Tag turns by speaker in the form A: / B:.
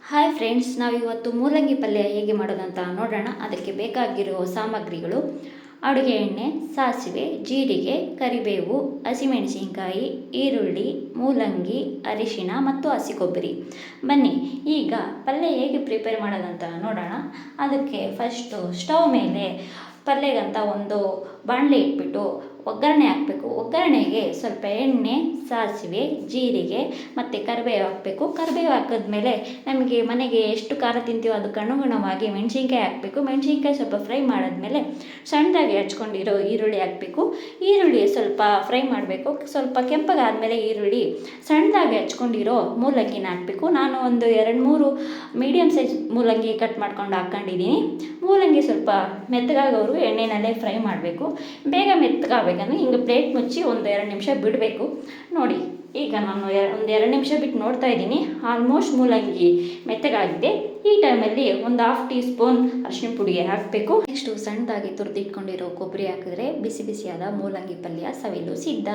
A: Hi friends, ನಾವಿವತ್ತು ಮೂಲಂಗಿ ಪಲ್ಯ ಹೇಗೆ ಮಾಡೋದಂತ ನೋಡೋಣ. ಅದಕ್ಕೆ ಬೇಕಾಗಿರೋ ಸಾಮಗ್ರಿಗಳು: ಅಡುಗೆ ಎಣ್ಣೆ, ಸಾಸಿವೆ, ಜೀರಿಗೆ, ಕರಿಬೇವು, ಹಸಿಮೆಣಸಿನಕಾಯಿ, ಈರುಳ್ಳಿ, ಮೂಲಂಗಿ, ಅರಿಶಿನ ಮತ್ತು ಹಸಿ ಕೊಬ್ಬರಿ. ಬನ್ನಿ ಈಗ ಪಲ್ಯ ಹೇಗೆ ಪ್ರಿಪೇರ್ ಮಾಡೋದಂತ ನೋಡೋಣ. ಅದಕ್ಕೆ ಫಸ್ಟು ಸ್ಟವ್ ಮೇಲೆ ಪಲ್ಯಗಂತ ಒಂದು ಬಾಣಲೆ ಇಟ್ಬಿಟ್ಟು ಒಗ್ಗರಣೆ ಹಾಕಬೇಕು. ಒಗ್ಗರಣೆಗೆ ಸ್ವಲ್ಪ ಎಣ್ಣೆ, ಸಾಸಿವೆ, ಜೀರಿಗೆ ಮತ್ತು ಕರಿಬೇವು ಹಾಕಬೇಕು. ಕರಿಬೇವು ಹಾಕಿದ್ಮೇಲೆ ನಮಗೆ ಮನೆಗೆ ಎಷ್ಟು ಖಾರ ತಿಂತೀವೋ ಅದಕ್ಕೆ ಅನುಗುಣವಾಗಿ ಮೆಣಸಿನ್ಕಾಯಿ ಹಾಕಬೇಕು. ಮೆಣಸಿನ್ಕಾಯಿ ಸ್ವಲ್ಪ ಫ್ರೈ ಮಾಡಿದ್ಮೇಲೆ ಸಣ್ಣದಾಗಿ ಹಚ್ಕೊಂಡಿರೋ ಈರುಳ್ಳಿ ಹಾಕಬೇಕು. ಈರುಳ್ಳಿ ಸ್ವಲ್ಪ ಫ್ರೈ ಮಾಡಬೇಕು. ಸ್ವಲ್ಪ ಕೆಂಪಗಾದಮೇಲೆ ಈರುಳ್ಳಿ ಸಣ್ಣದಾಗಿ ಹಚ್ಕೊಂಡಿರೋ ಮೂಲಂಗಿನ ಹಾಕಬೇಕು. ನಾನು ಒಂದು 2-3 ಮೀಡಿಯಮ್ ಸೈಜ್ ಮೂಲಂಗಿ ಕಟ್ ಮಾಡ್ಕೊಂಡು ಹಾಕ್ಕೊಂಡಿದ್ದೀನಿ. ಮೂಲಂಗಿ ಸ್ವಲ್ಪ ಮೆತ್ತಗಾಗೋರು ಎಣ್ಣೆನಲ್ಲೇ ಫ್ರೈ ಮಾಡಬೇಕು. ಬೇಗ ಮೆತ್ತಗಾಗಬೇಕಂದ್ರೆ ಹಿಂಗೆ ಪ್ಲೇಟ್ ಮುಚ್ಚಿ ಒಂದು 2 ನಿಮಿಷ ಬಿಡಬೇಕು. ನೋಡಿ, ಈಗ ನಾನು ಒಂದು 2 ನಿಮಿಷ ಬಿಟ್ಟು ನೋಡ್ತಾ ಇದ್ದೀನಿ. ಆಲ್ಮೋಸ್ಟ್ ಮೂಲಂಗಿ ಮೆತ್ತಗಾಗಿದೆ. ಈ ಟೈಮಲ್ಲಿ ಒಂದು 1/2 ಟೀ ಸ್ಪೂನ್ ಅರಿಶಿನ ಪುಡಿ ಹಾಕಬೇಕು. ನೆಕ್ಸ್ಟು ಸಣ್ಣದಾಗಿ ತುರಿದಿಟ್ಕೊಂಡಿರೋ ಕೊಬ್ಬರಿ ಹಾಕಿದ್ರೆ ಬಿಸಿ ಬಿಸಿಯಾದ ಮೂಲಂಗಿ ಪಲ್ಯ ಸವಿಲು ಸಿದ್ಧ.